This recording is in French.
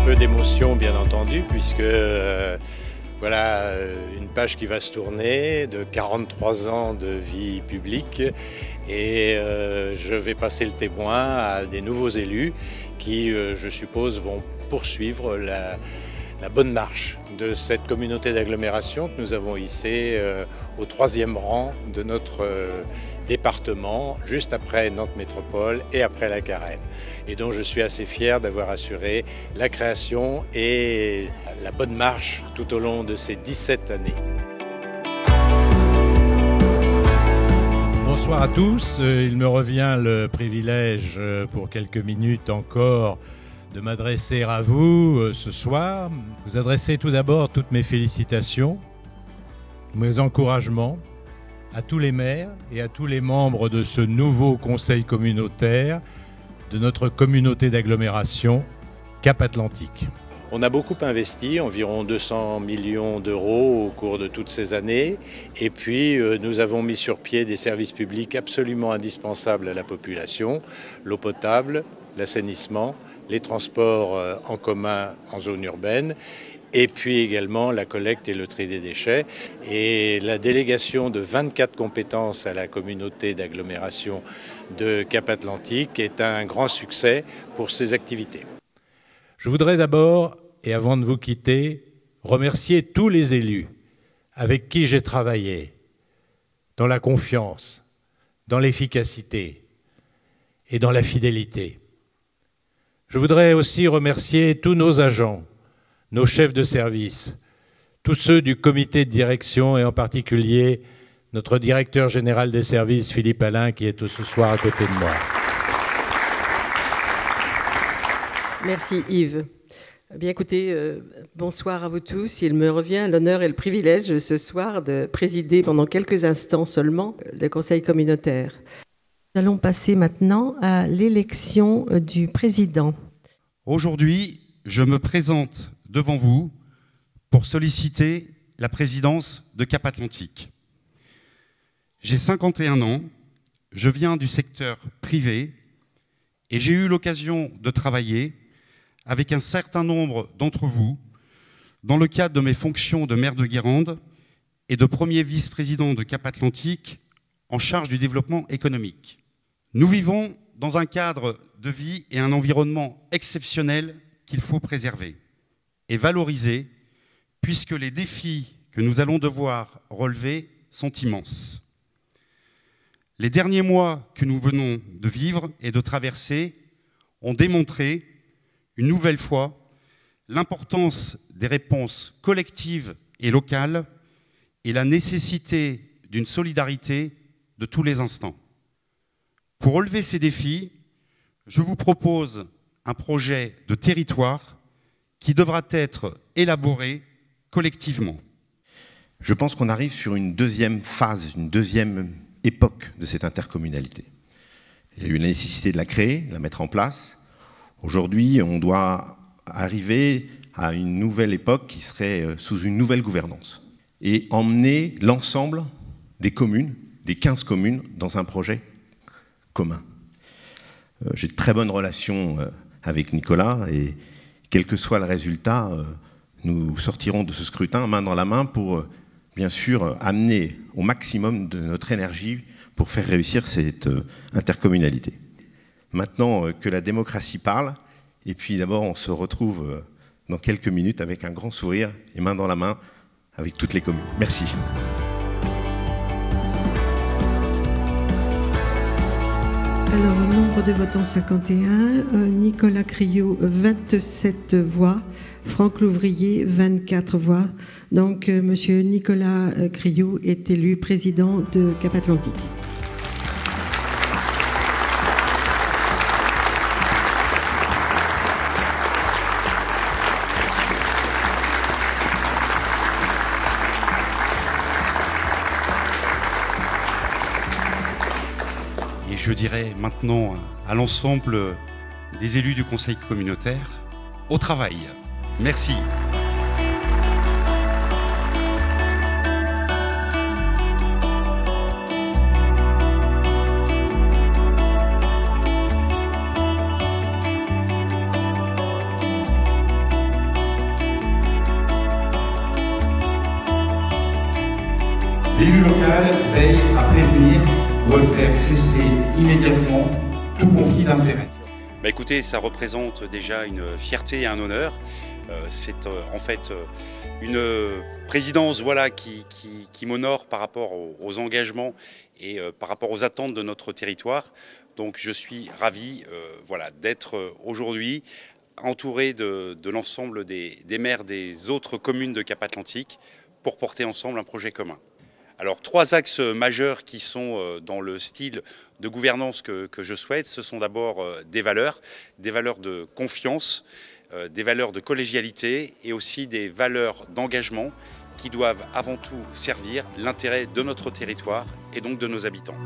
peu d'émotion, bien entendu, puisque voilà une page qui va se tourner de 43 ans de vie publique et je vais passer le témoin à des nouveaux élus qui, je suppose, vont poursuivre la bonne marche de cette communauté d'agglomération que nous avons hissée au 3e rang de notre département, juste après Nantes Métropole et après la Carène. Et donc je suis assez fier d'avoir assuré la création et la bonne marche tout au long de ces 17 années. Bonsoir à tous. Il me revient le privilège pour quelques minutes encore de m'adresser à vous ce soir. Vous adresser tout d'abord toutes mes félicitations, mes encouragements à tous les maires et à tous les membres de ce nouveau conseil communautaire de notre communauté d'agglomération Cap-Atlantique. On a beaucoup investi, environ 200 millions d'euros au cours de toutes ces années. Et puis, nous avons mis sur pied des services publics absolument indispensables à la population. L'eau potable, l'assainissement, les transports en commun en zone urbaine. Et puis également la collecte et le tri des déchets. Et la délégation de 24 compétences à la communauté d'agglomération de Cap-Atlantique est un grand succès pour ces activités. Je voudrais d'abord, et avant de vous quitter, remercier tous les élus avec qui j'ai travaillé dans la confiance, dans l'efficacité et dans la fidélité. Je voudrais aussi remercier tous nos agents, nos chefs de service, tous ceux du comité de direction et en particulier notre directeur général des services, Philippe Alain, qui est ce soir à côté de moi. Merci Yves. Bien écoutez, bonsoir à vous tous. Il me revient l'honneur et le privilège ce soir de présider pendant quelques instants seulement le conseil communautaire. Nous allons passer maintenant à l'élection du président. Aujourd'hui, je me présente devant vous pour solliciter la présidence de Cap-Atlantique. J'ai 51 ans, je viens du secteur privé et j'ai eu l'occasion de travailler avec un certain nombre d'entre vous dans le cadre de mes fonctions de maire de Guérande et de premier vice-président de Cap-Atlantique en charge du développement économique. Nous vivons dans un cadre de vie et un environnement exceptionnel qu'il faut préserver et valoriser, puisque les défis que nous allons devoir relever sont immenses. Les derniers mois que nous venons de vivre et de traverser ont démontré, une nouvelle fois, l'importance des réponses collectives et locales et la nécessité d'une solidarité de tous les instants. Pour relever ces défis, je vous propose un projet de territoire qui devra être élaboré collectivement. Je pense qu'on arrive sur une deuxième phase, une deuxième époque de cette intercommunalité. Il y a eu la nécessité de la créer, de la mettre en place. Aujourd'hui, on doit arriver à une nouvelle époque qui serait sous une nouvelle gouvernance et emmener l'ensemble des communes, des 15 communes, dans un projet commun. J'ai de très bonnes relations avec Nicolas et quel que soit le résultat, nous sortirons de ce scrutin main dans la main pour, bien sûr, amener au maximum de notre énergie pour faire réussir cette intercommunalité. Maintenant que la démocratie parle, et puis d'abord on se retrouve dans quelques minutes avec un grand sourire et main dans la main avec toutes les communes. Merci. Alors, au nombre de votants 51, Nicolas Criot, 27 voix, Franck Louvrier, 24 voix. Donc, monsieur Nicolas Criot est élu président de Cap-Atlantique. Je dirais maintenant à l'ensemble des élus du conseil communautaire, au travail. Merci. L'élu local veille à prévenir ou à faire cesser immédiatement tout conflit d'intérêts. Écoutez, ça représente déjà une fierté et un honneur. C'est en fait une présidence qui m'honore par rapport aux engagements et par rapport aux attentes de notre territoire. Donc je suis ravi d'être aujourd'hui entouré de l'ensemble des maires des autres communes de Cap-Atlantique pour porter ensemble un projet commun. Alors 3 axes majeurs qui sont dans le style de gouvernance que je souhaite, ce sont d'abord des valeurs de confiance, des valeurs de collégialité et aussi des valeurs d'engagement qui doivent avant tout servir l'intérêt de notre territoire et donc de nos habitants.